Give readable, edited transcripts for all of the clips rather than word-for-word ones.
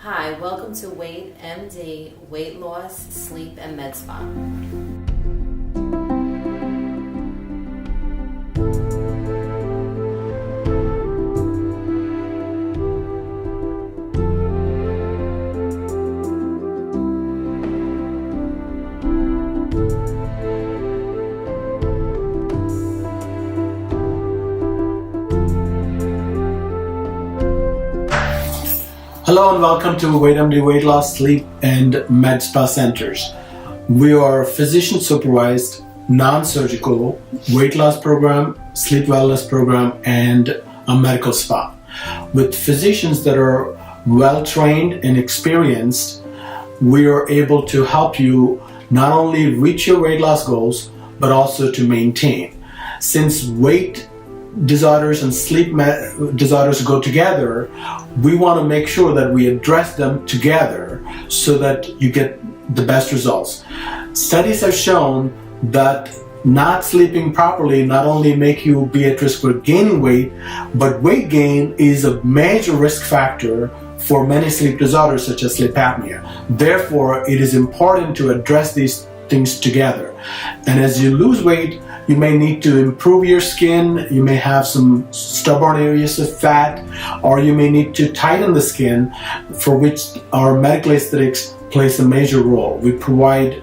Hi, welcome to W8MD Weight Loss, Sleep, and MedSpa. Hello and welcome to W8MD Weight Loss, Sleep, and MedSpa Centers. We are a physician-supervised, non-surgical weight loss program, sleep wellness program, and a medical spa. With physicians that are well-trained and experienced, we are able to help you not only reach your weight loss goals, but also to maintain. Since weight disorders and sleep disorders go together, we want to make sure that we address them together so that you get the best results. Studies have shown that not sleeping properly not only make you be at risk for gaining weight, but weight gain is a major risk factor for many sleep disorders such as sleep apnea. Therefore, it is important to address these things together. And as you lose weight, you may need to improve your skin, you may have some stubborn areas of fat, or you may need to tighten the skin, for which our medical aesthetics plays a major role. We provide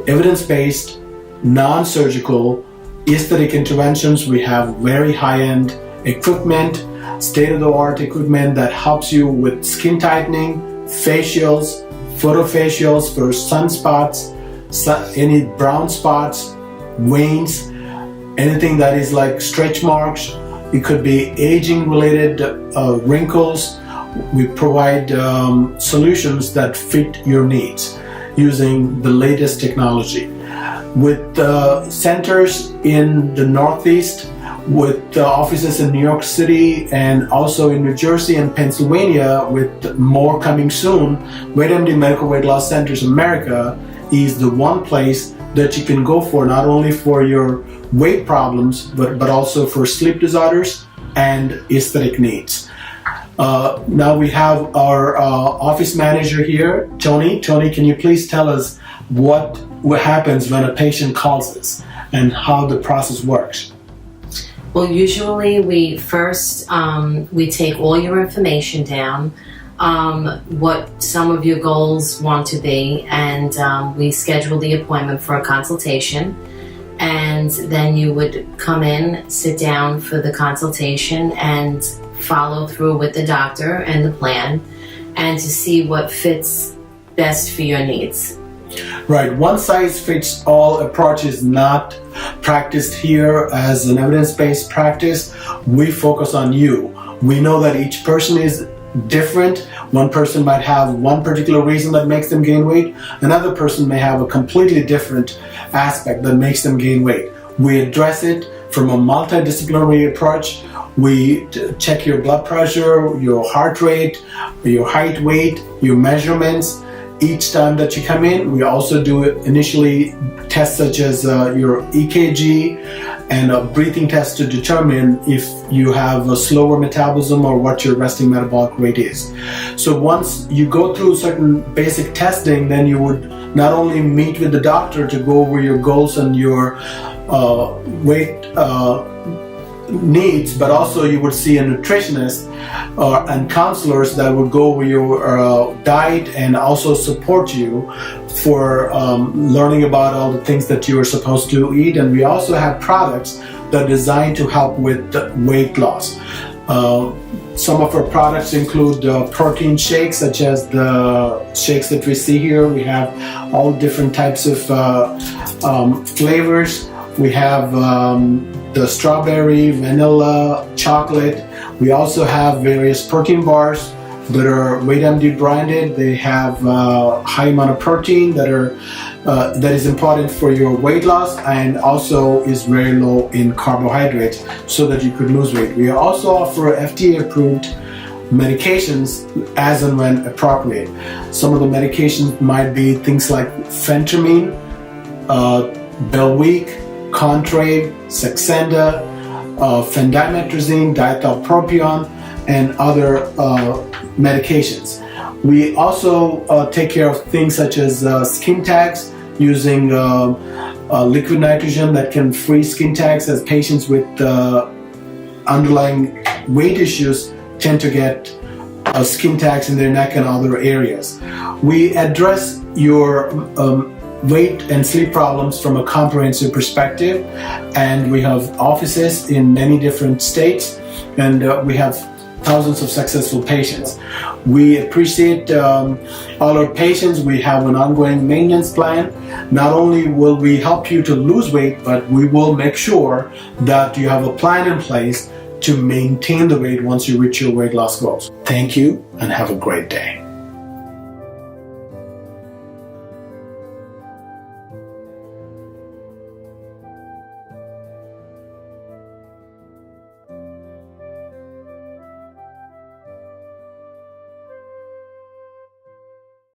evidence-based, non-surgical aesthetic interventions. We have very high-end equipment, state-of-the-art equipment that helps you with skin tightening, facials, photofacials for sunspots, any brown spots, veins, anything that is like stretch marks. It could be aging related wrinkles. We provide solutions that fit your needs using the latest technology. With centers in the Northeast, with offices in New York City and also in New Jersey and Pennsylvania, with more coming soon, W8MD Medical Weight Loss Centers America is the one place that you can go for, not only for your weight problems, but also for sleep disorders and aesthetic needs. Now we have our office manager here, Tony. Tony, can you please tell us what happens when a patient calls us and how the process works? Well, usually we first we take all your information down, what some of your goals want to be, and we schedule the appointment for a consultation, and then you would come in, sit down for the consultation, and follow through with the doctor and the plan, and to see what fits best for your needs. Right, one size fits all approach is not practiced here as an evidence-based practice. We focus on you. We know that each person is different. One person might have one particular reason that makes them gain weight. Another person may have a completely different aspect that makes them gain weight. We address it from a multidisciplinary approach. We check your blood pressure, your heart rate, your height, weight, your measurements. Each time that you come in, we also do initially tests such as your EKG and a breathing test to determine if you have a slower metabolism or what your resting metabolic rate is. So once you go through certain basic testing, then you would not only meet with the doctor to go over your goals and your weight needs, but also you would see a nutritionist and counselors that would go over your diet and also support you for learning about all the things that you are supposed to eat. And we also have products that are designed to help with weight loss. Some of our products include protein shakes, such as the shakes that we see here. We have all different types of flavors. We have the strawberry, vanilla, chocolate. We also have various protein bars that are W8MD branded. They have high amount of protein that is important for your weight loss, and also is very low in carbohydrates so that you could lose weight. We also offer FDA approved medications as and when appropriate. Some of the medications might be things like phentermine, Belweek, Contrave, Saxenda, phendimetrazine, diethylpropion, and other medications. We also take care of things such as skin tags using liquid nitrogen that can free skin tags, as patients with underlying weight issues tend to get skin tags in their neck and other areas. We address your weight and sleep problems from a comprehensive perspective, and we have offices in many different states, and we have thousands of successful patients. We appreciate all our patients. We have an ongoing maintenance plan. Not only will we help you to lose weight, but we will make sure that you have a plan in place to maintain the weight once you reach your weight loss goals. Thank you and have a great day.